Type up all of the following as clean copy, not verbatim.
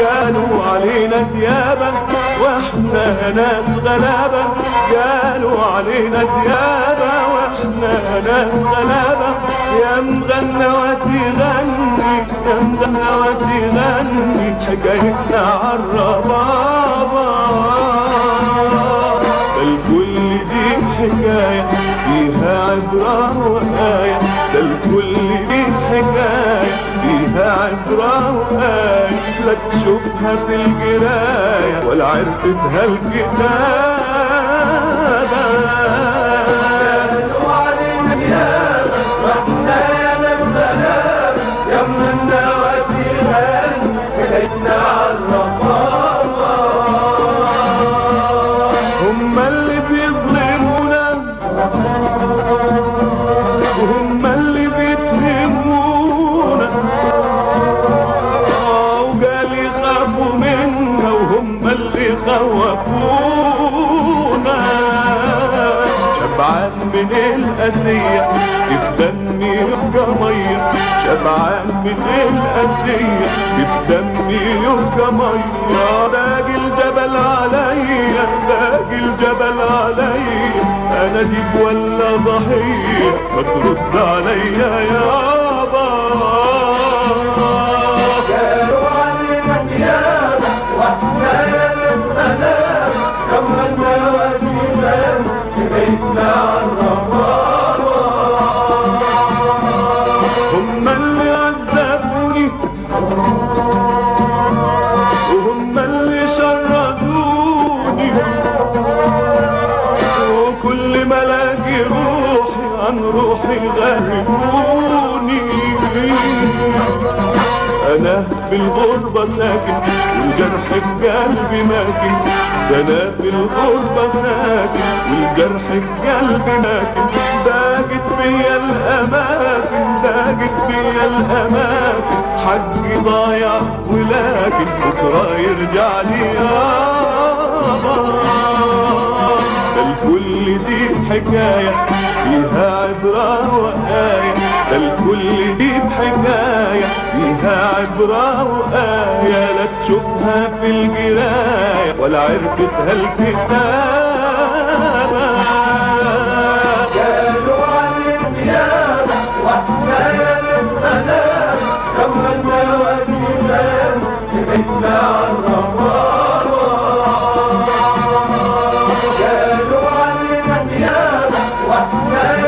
قالوا علينا ديابة واحنا ناس غلابة، قالوا علينا ديابة واحنا ناس غلابة. يا مغنى وتغني يا مغنى وتغني حكايتنا عالربابة. الكل دي حكاية فيها عبرة وآية، ده الكل دي حكاية فيها عبرة وآية. لا تشوفها في القراية ولا عرفتها الكتابة. قالوا علينا ديابة واحنا يا ناس غلابة، يا مغنى وتغني حكايتنا عالربابة. هم اللي بيظلمونا وهم اللي بيتهمونا، وقال يخافوا منا وهم اللي خوفونا. شبعان من القاسية كيف دمي يبقى مية، شبعان من القاسية كيف دمي يبقى مية. باقي الجبل عليا باقي الجبل عليا، انا ديب ولا ضحية ما ترد عليا يابا. قالوا علينا ديابة واحنا يا ناس غلابة، يا مغنى وتغني حكايتنا عالربابة. هم اللي عذبوني وهم اللي شردوني، وكل ما الاقي روحي عن روحي غربوني. انا في الغربة ساكن والجرح في قلبي ماكن، ده انا في الغربة ساكن والجرح في قلبي ماكن. ضاقت بيا الاماكن ضاقت بيا الاماكن، حقي ضايع ولكن بكره يرجع لي يابا. ده الكل دي حكاية فيها عبرة وآية، ده الكل دي حكاية فيها عبرة وآية. لا تشوفها في القراية ولا عرفتها الكتابة. قالوا علينا ديابة واحنا يا ناس غلابة، يا مغنى وتغني حكايتنا عالربابة. قالوا علينا ديابة واحنا يا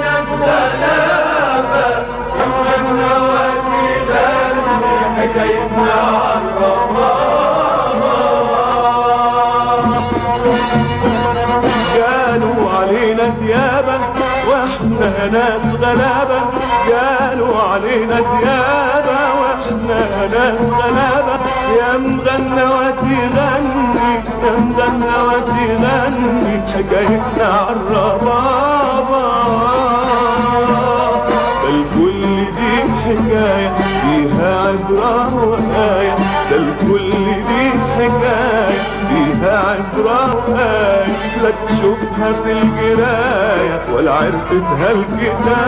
ناس غلابة، يا مغنى وتغني حكايتنا عالربابة. قالوا علينا ديابة واحنا ناس غلابة، قالوا علينا ديابة واحنا ناس غلابة. يا مغنى وتغني يا مغنى وتغني حكايتنا عالربابة. الكل دي حكاية فيها عبرة وآية، ده الكل دي حكاية فيها عبرة وآية. لا تشوفها في القراية ولا عرفتها الكتابة.